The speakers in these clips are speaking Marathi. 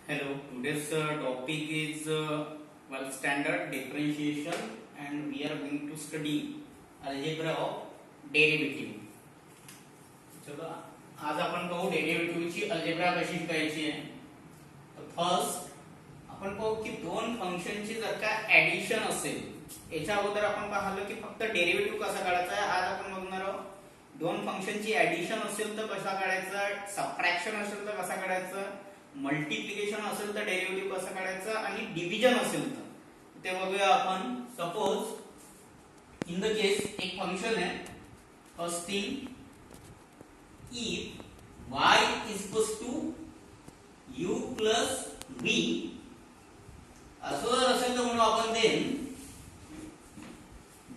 Hello, today's topic is 12th standard differentiation and we are going to study algebra of derivative. चलो आज आपण पाहू डेरिव्हेटिव्ह ची अल्जेब्रा कशी शिकायची आहे. तर फर्स्ट आपण पाहू की दोन फंक्शनची जर का ऍडिशन असेल, याच्या अगोदर आपण पाहिलं की फक्त डेरिव्हेटिव्ह कसा काढायचा आहे. आज आपण बघणार आहोत दोन फंक्शनची ऍडिशन असेल तर कसा काढायचा, सबट्रॅक्शन असेल तर कसा काढायचा, मल्टिप्लिकेशन असेल तर डेरिव्हेटिव्ह कसा काढायचा आणि डिव्हिजन असेल तर ते बघूया आपण. सपोज इन द केस एक फंक्शन आहे, first thing if y is equals to u plus v असं जर असेल तर म्हणू आपण then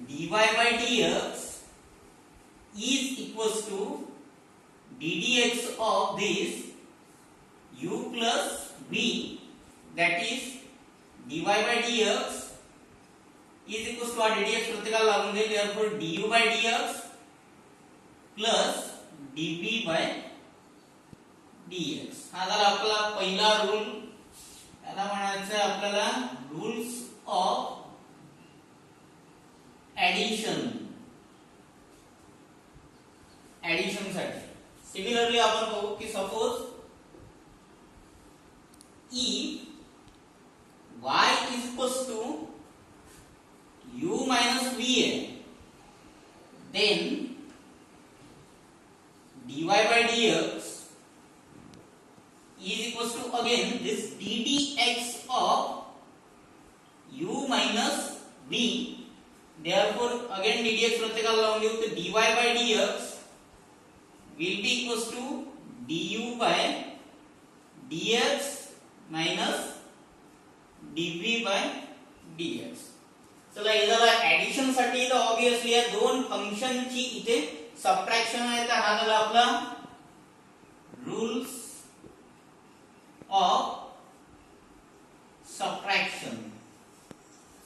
dy by dx is equals to ddx of this u plus v, that is dy by dx is equals to ddx प्रत्येकाला लागून जाईल, therefore du by dx plus dv by dx. हा झाला आपला पहिला रूल. याला म्हणायचं आहे आपल्याला रूल्स ऑफ ऍडिशन. ऍडिशन साठी सिमिलरली आपण बघू की suppose if y is equals to u minus v then dy by dx is equals to again this ddx of u minus v, therefore again ddx प्रत्येकाला लावून देऊ तर dy by dx will be equals to du by dx minus dv by dx. चला हे झालं ऍडिशन साठी. तर ऑब्वियसली या दोन फंक्शनची इथे सबट्रॅक्शन आहे, तर हा झाला आपला रूल्स ऑफ सबट्रॅक्शन.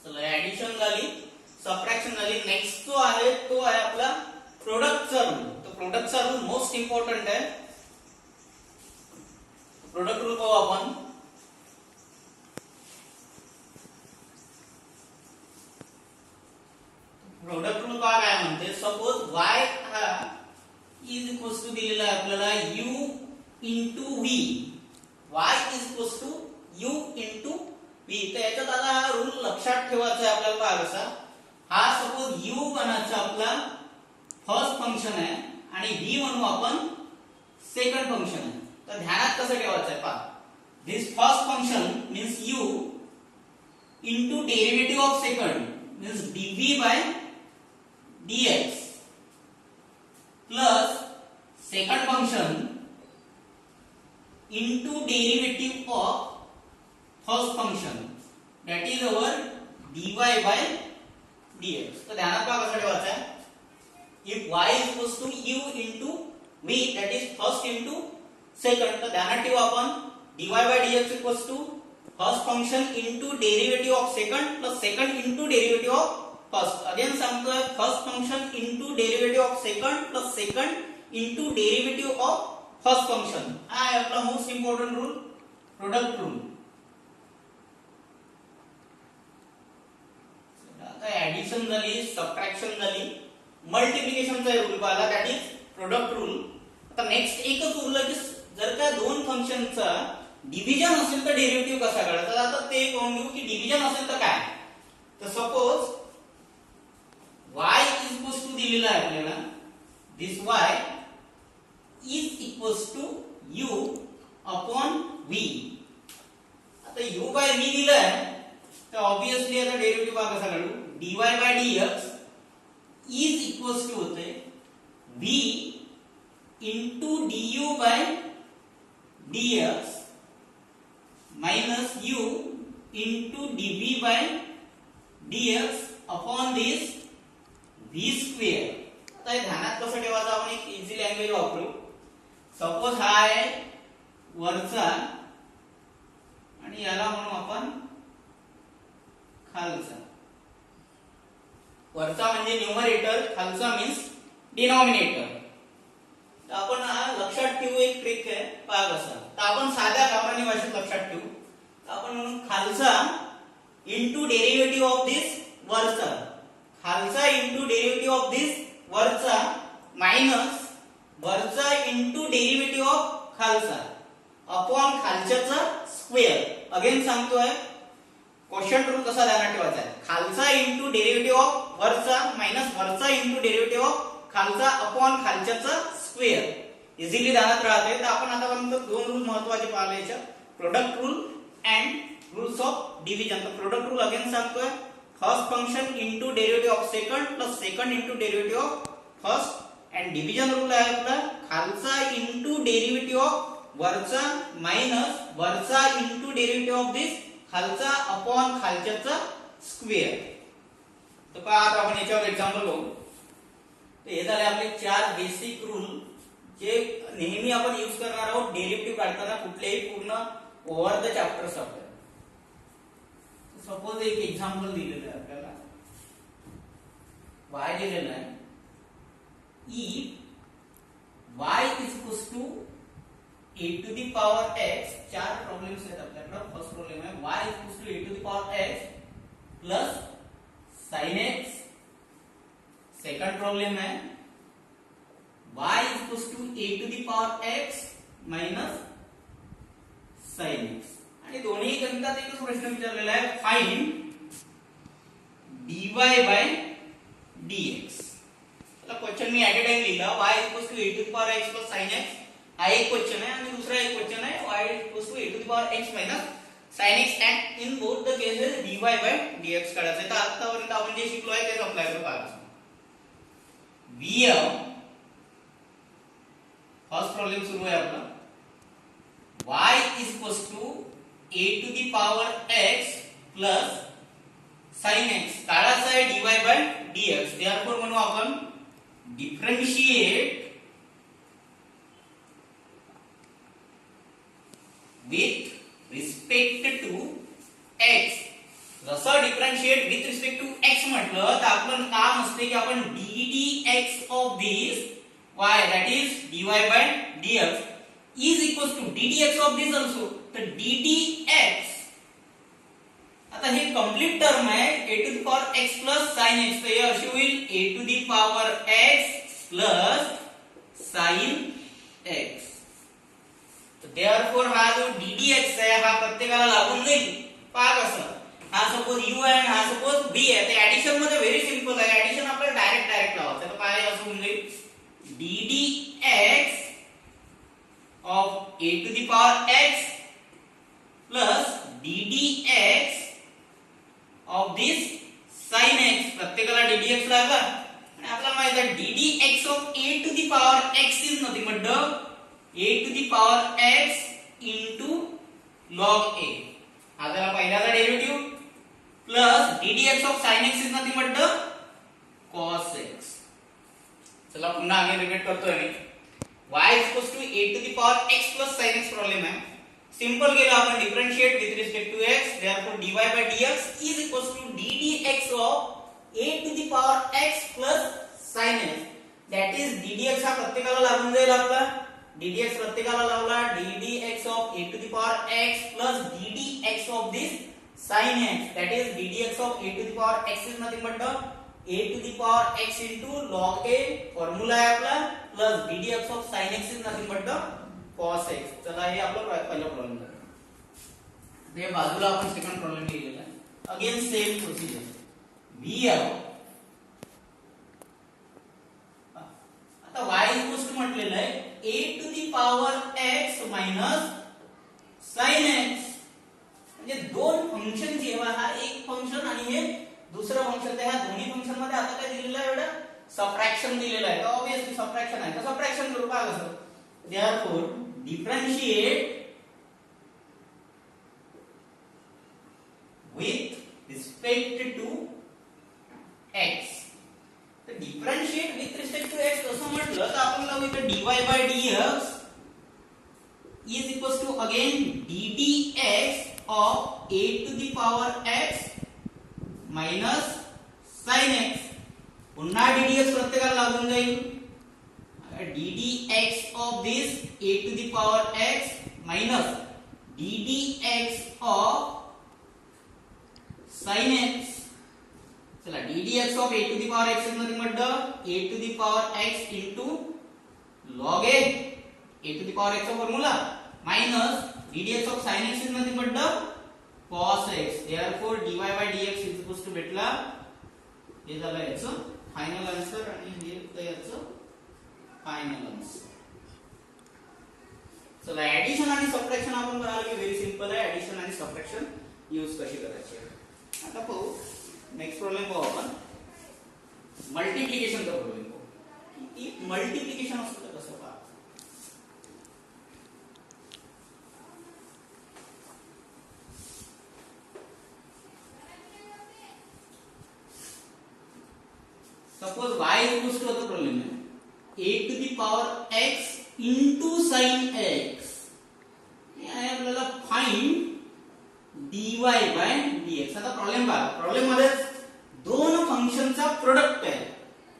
चला ऍडिशन झाली, सबट्रॅक्शन झाली. नेक्स्ट जो आहे तो आहे आपला प्रोडक्टचा रूल. तर प्रोडक्टचा रूल मोस्ट इम्पॉर्टंट आहे. प्रोडक्ट रूल पाहू आपण. प्रोडक्ट रूल काय म्हणते, सपोज y हा इज इक्वल्स टू दिलेला आहे आपल्याला u into v. y is equals to u into v. तर याच्यात आता हा रूल लक्षात ठेवायचा आहे आपल्याला. काय कसा हा सपोज u बनायचा आपला फर्स्ट फंक्शन आहे आणि v म्हणू आपण सेकंड फंक्शन आहे. तर ध्यानात कसं ठेवायचं आहे पहा. This first function means u into derivative of second means dv by dx plus second function into derivative of first function, that is our dy by dx. तर ध्यानात पहा कसं ठेवायचं आहे. if y is equals to u into v, that is first into second, तर ध्यानात ठेवू आपण dy by dx equals to first function into derivative of second plus second into derivative of first. अगेन सांगतोय first function into derivative of second plus second into derivative of first function. हा आहे आपला most important rule, product rule. आता ऍडिशन झाली, सबट्रॅक्शन झाली, मल्टिप्लिकेशनचा रूल पाहिला, दॅट इज प्रोडक्ट रूल. आता नेक्स्ट एकच उरलं की जर का दोन फंक्शनचा डिव्हिजन असेल तर डेरिव्हेटिव्ह कसा काढायचा. आता ते पाहून घेऊ की डिव्हिजन असेल तर काय. तर suppose y is equals to दिलेला आहे आपल्याला, this y is equals to u upon v. आता u by v दिलाय तर ऑब्वियसली आता डेरिव्हेटिव्ह कसा काढू. dy by dx is equals to होते v into du by dx minus u into dv by dx upon this v square. आता हे ध्यानात कसं ठेवायचं आपण एक इझी लँग्वेज वापरू. सपोज हा आहे वरचा आणि याला म्हणू आपण खालचा. वरचा म्हणजे न्यूमरेटर, खालचा मीन्स डिनॉमिनेटर. तर आपण लक्षात ठेवू एक ट्रिक आहे पहा कसा. तर आपण साध्या सामान्य भाषेत लक्षात ठेवू. म्हणून खालचा इंटू डेरिव्हेटिव्ह ऑफ दिस वरचा, खालचा इंटू डेरिव्हेटिव्ह ऑफ दिस वरचा मायनस वरचा इंटू डेरिव्हेटिव्ह ऑफ खालचा अपॉन खालच्याचा स्क्वेअर. अगेन सांगतोय क्वोशंट रूल कसा ध्यानात ठेवायचा आहे. खालचा इंटू डेरिव्हेटिव्ह ऑफ वरचा मायनस वरचा इंटू डेरिव्हेटिव्ह ऑफ खालचा अपॉन खालच्याचा स्क्वेअर. इझिली ध्यानात राहते. तर आपण आतापर्यंत दोन रूल महत्त्वाचे पाहिले याच्या, product rule and rules of division. तर प्रोडक्ट रूल अगेन सांगतोय first function into derivative of second plus second into derivative of first. And division rule आहे आपला खालचा इंटू डेरिव्हेटिव्ह ऑफ वरचा मायनस वरचा इंटू डेरिव्हेटिव्ह ऑफ दिस खालचा अपॉन खालच्याचा स्क्वेअर. तर पहा आता आपण याच्यावर एक्झाम्पल बघू. तर हे झाले आपले चार बेसिक रूल जे नेहमी आपण यूज करणार आहोत डेरिव्हेटिव्ह काढताना कुठलेही पूर्ण ओव्हर द चॅप्टर्स आपल्याला. सपोज एक एक्झाम्पल दिलेलं आहे आपल्याला, y दिलेलं आहे if y is equals to a to the power x. चार प्रॉब्लेम्स आहेत आपल्याकडे. फर्स्ट प्रॉब्लेम आहे y is equals to a to the power x plus sin x. Second problem है y is equals to a to the power x minus sin x. आणि दोन्ही गणितात एकच प्रश्न विचारलेला आहे फाइंड dy by dx. चला question me at a time लिहिला y is equals to a to the power x plus sin x हा एक क्वेश्चन आहे आणि दुसरा एक क्वेश्चन आहे y is equals to a to the power x minus sin x and in both the cases dy by dx काढायचं आहे. तर आतापर्यंत आपण जे शिकलो आहे तेच अप्लाय करू पाहतो. फर्स्ट प्रॉब्लेम सुरू आहे आपला y is equals to a to the power x plus sin x काढायचा आहे dy by dx. therefore म्हणू आपण differentiate with respect to x. जसं differentiate with respect to x म्हटलं तर आपलं काम असते की आपण ddx of this y that is dy by dx is equals to ddx of this also. तर ddx आता हे कंप्लीट टर्म आहे a to the power x plus sin x. तर हे अशी होईल a to the power x plus sin x. therefore हा जो ddx आहे हा प्रत्येकाला लागून जाईल. पहा कसं, हा सपोज u आहे आणि हा सपोज b आहे. तर ऍडिशन मध्ये व्हेरी सिंपल आहे. ऍडिशन आपल्याला डायरेक्ट लावायचं. तर काय असं होऊन जाईल ddx of a to the power x plus ddx of this sin x. प्रत्येकाला ddx लागला आणि आपल्याला माहित आहे ddx of a to the power x is nothing but the a to the power x into log a. हा त्याला पहिल्याचा derivative plus ddx of sin x is nothing but the cos x. चला पुन्हा आगे रिपीट करतोय मी. y is equals to a to the power x plus sin x problem आहे. सिंपल केलं आपण differentiate with respect to x. therefore dy by dx is equals to ddx of a to the power x plus sin x. that is ddx हा प्रत्येकाला लागून जाईल आपला. ddx प्रत्येकाला लावला ddx of a to the power x plus ddx of this sin x. that is ddx of a to the power x is nothing but the a to the power x into log a formula आहे आपला plus ddx of sin x is nothing but the cos x. चला हे आपला पहिला प्रॉब्लेम झाला. हे बाजूला आपण सेकंड प्रॉब्लेम लिहिलेला आहे. Again same procedure. v आता y इक्वल्स टू म्हटलेलं आहे a to the power x minus sin x. म्हणजे दोन फंक्शन जेव्हा हा एक फंक्शन आणि हे दुसरं फंक्शन, त्या दोन्ही फंक्शन मध्ये आता काय दिलेलं आहे एवढं सबट्रॅक्शन दिलेलं आहे. तर ऑब्वियसली सबट्रॅक्शन आहे. तर सबट्रॅक्शन करू का कसं. therefore differentiate with respect to x. तर differentiate with respect to x असं म्हटलं तर आपण लावू इथे dy by dx is equals to again ddx of a to the power x minus sin x. पुन्हा ddx प्रत्येकाला लागून जाईल. ddx of this a to the power x minus ddx of sin x. चला ddx of a to the power x is nothing but the a to the power x into log a to the power x चा formula minus ddx of sin x is nothing but the cos x. Therefore dy by dx is equals to भेटला हे झालं याचं फायनल आन्सर आणि हे याचं फायनल आन्सर. चला ऍडिशन आणि सबट्रॅक्शन आपण करायला की व्हेरी सिंपल आहे. ऍडिशन आणि सबट्रॅक्शन यूज कशी करायची. आता पाहू नेक्स्ट प्रॉब्लेम पाहू आपण मल्टिप्लिकेशनचा प्रॉब्लेम पाहू की मल्टिप्लिकेशन असतं कसं पहा. सपोज y इक्वल्स टू आता प्रॉब्लेम आहे a to the power x into sin x. हे आहे आपल्याला फाइंड dy by dx. आता प्रॉब्लेम पहा. प्रॉब्लेम मध्ये दोन फंक्शनचा प्रोडक्ट आहे.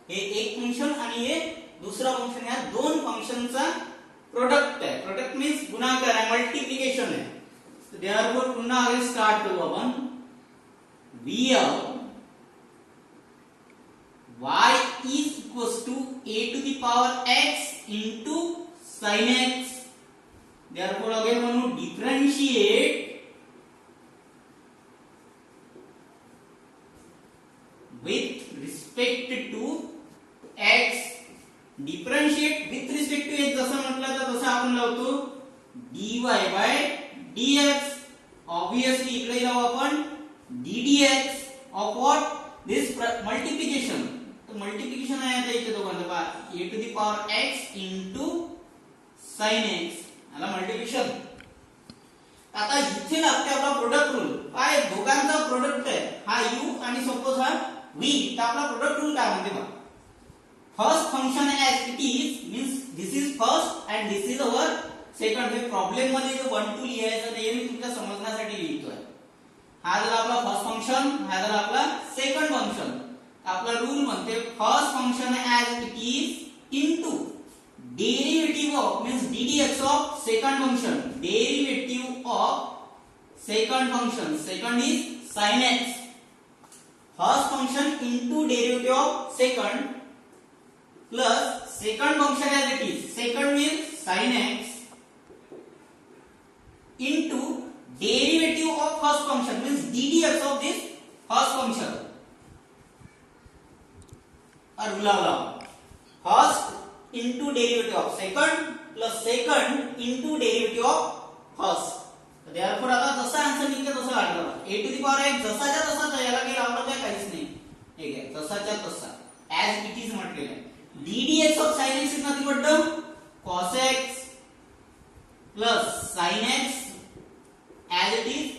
हे एक फंक्शन आणि हे दुसरा फंक्शन. या दोन फंक्शनचा प्रोडक्ट आहे. प्रोडक्ट मीन्स गुणाकार आहे, मल्टिप्लिकेशन आहे. तर देअरफॉर पुन्हा आगे स्टार्ट करू आपण. v of y is equals to a to the power x into sin x. Therefore again म्हणू differentiate with respect to x. Differentiate with respect to x जसं म्हटलं तर तसं आपण लावतो dy by dx. Obviously इकडे लावू आपण ddx of what this multiplication. Multiplication आहे आता इथे दोघांचं पहा a to the power x into sin x याला मल्टिप्लिकेशन. आता इथे लागते आपला प्रोडक्ट रूल. काय दोघांचा प्रोडक्ट आहे हा u आणि सपोज हा v. तर आपला प्रोडक्ट रूल काय म्हणते पहा. First function as it is means this is first and this is our second. हे प्रॉब्लेम मध्ये जो 1 2 लिहायचं ते मी तुमच्या समजण्यासाठी लिहितोय. हा जर आपला फर्स्ट फंक्शन, हा जर आपला सेकंड फंक्शन. आपला रूल म्हणते first function as it is into derivative of means ddx of second function. Derivative of second function. Second is sin x. First function into derivative of second plus second function as it is. Second means sin x into derivative of first function means ddx of this first function. और बुलाओ first into derivative of second plus second into derivative of first. Therefore आता जसा आन्सर निघते तसं काढलं. a to the power x जसाच्या तसाच आहे. याला काही लावलं काय काहीच नाही. ठीक आहे जसाच्या तसा as it is म्हटलेलं आहे. ddx of sin x is nothing but the cos x plus sin x as it is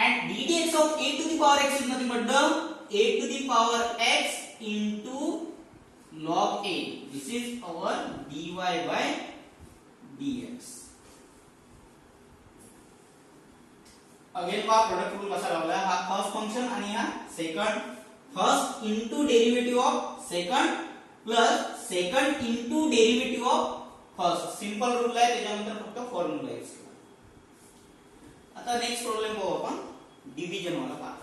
and ddx of a to the power x is nothing but the a to the power x into log a. This is our dy by dx. Again पहा प्रोडक्ट रूल कसा लावला. हा फर्स्ट फंक्शन आणि हा second. First into derivative of second plus second into derivative of first. Simple rule आहे. त्याच्यानंतर फक्त फॉर्म्युला आहे. आता नेक्स्ट प्रॉब्लेम पाहू आपण डिव्हिजन वाला पहा.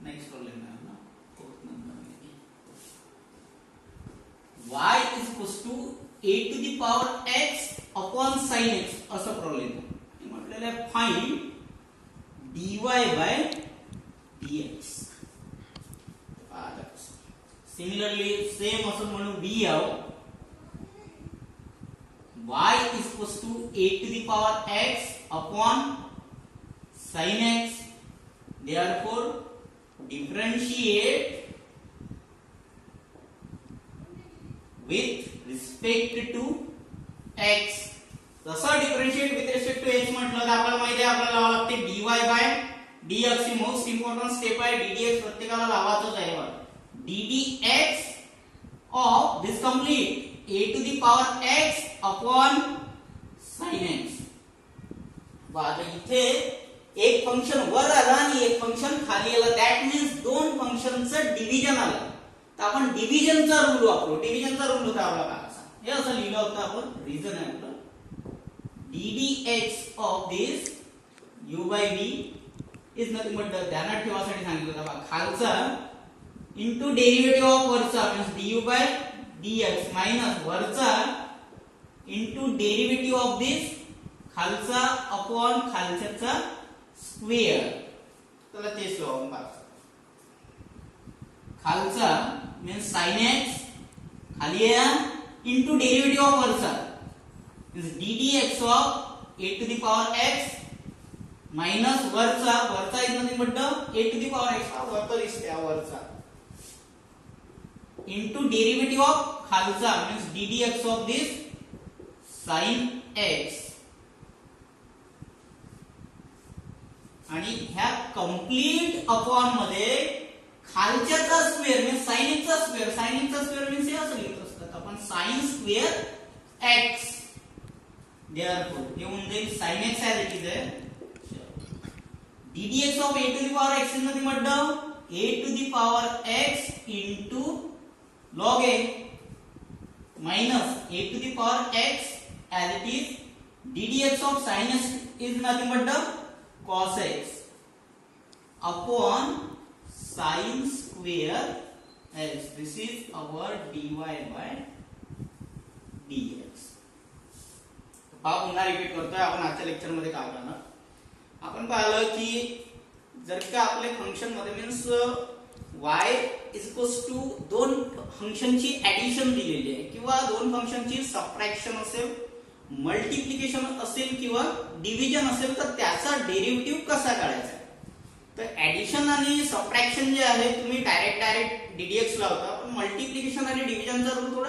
नेक्स्ट प्रॉब्लेम आहे ना y is equals to a to the power x upon sin x असा प्रॉब्लेम आहे. म्हटलेलं आहे find dy by dx. Similarly same असं म्हणू b of y is equals to a to the power x upon sin x. Therefore differentiate with respect to x. जसं differentiate with respect to x म्हटलं तर आपल्याला माहिती आहे आपल्याला लावावं लागते dy by dx. He most important step आहे. ddx प्रत्येकाला लावायचंच आहे. ddx of this complete a to the power x upon sin x. आता इथे एक फंक्शन वर आला आणि एक फंक्शन खाली आला. दॅट मीन्स दोन फंक्शनचं डिव्हिजन आलं. तर आपण डिव्हिजनचा रूल वापरू. डिव्हिजनचा रूल होता आपला काय असा. हे असं लिहिलं होतं आपण. रिझन आहे आपलं ddx of this u by v is nothing but ध्यानात ठेवासाठी सांगितलं होतं खालचा इंटू डेरिव्हेटिव्ह ऑफ वरचा means du by dx minus वरचा इंटू डेरिव्हेटिव्ह ऑफ दिस खालचा अपॉन खालच्याचा स्क्वेअर. त्याला तेच लावून पाहा. खालचा मीन्स sin x खाली आहे इंटू डेरिव्हेटिव्ह ऑफ वरचा means ddx of a to the power x minus वरचा is nothing but a to the power x हा वरचा दिसते वरचा इंटू डेरिव्हेटिव्ह ऑफ खालचा means ddx of this sin x आणि ह्या कंप्लीट अपॉन मध्ये खालच्याचा स्क्वेअर मीन्स sin x चा स्क्वेअर मीन्स हे असं लिहित असतात आपण sin स्क्वेअर x देअरफॉर हे होऊन जाईल sin x as it is आहे ddx of a to the power x is nothing but a to the power x into log a minus a to the power x as it is ddx of sin x is nothing but the cos x upon sin square x. This is our dy by dx. पहा पुन्हा रिपीट करतोय आपण आजच्या लेक्चर मध्ये काय करणार. आपण पाहिलं की जर का आपले फंक्शन मध्ये means y is equals to दोन फंक्शनची ऍडिशन दिलेली आहे किंवा दोन फंक्शनची सबट्रॅक्शन असेल मल्टिप्लिकेशन असेल किंवा डिव्हिजन असेल तर त्याचा डेरिव्हेटिव्ह कसा काढायचा. तर ऍडिशन आणि सबट्रॅक्शन जे आहे तुम्ही डायरेक्ट ddx लावता पण मल्टिप्लिकेशन आणि डिव्हिजनचा रूल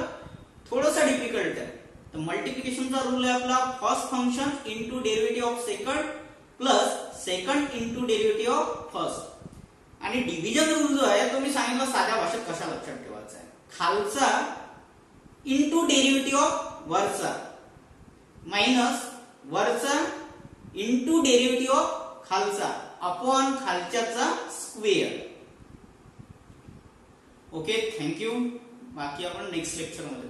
थोडासा डिफिकल्ट आहे. तर मल्टिप्लिकेशनचा रूल आहे आपला first function into derivative of second plus second into derivative of first आणि डिव्हिजन रूल जो आहे तो मी सांगितलं साध्या भाषेत कशा लक्षात ठेवायचा आहे. खालचा इनटू डेरिव्हेटिव्ह ऑफ वरचा मायनस वरचा इनटू डेरिव्हेटिव्ह ऑफ खालचा अपॉन खालच्याचा स्क्वेअर. Okay thank you. बाकी आपण नेक्स्ट लेक्चर मध्ये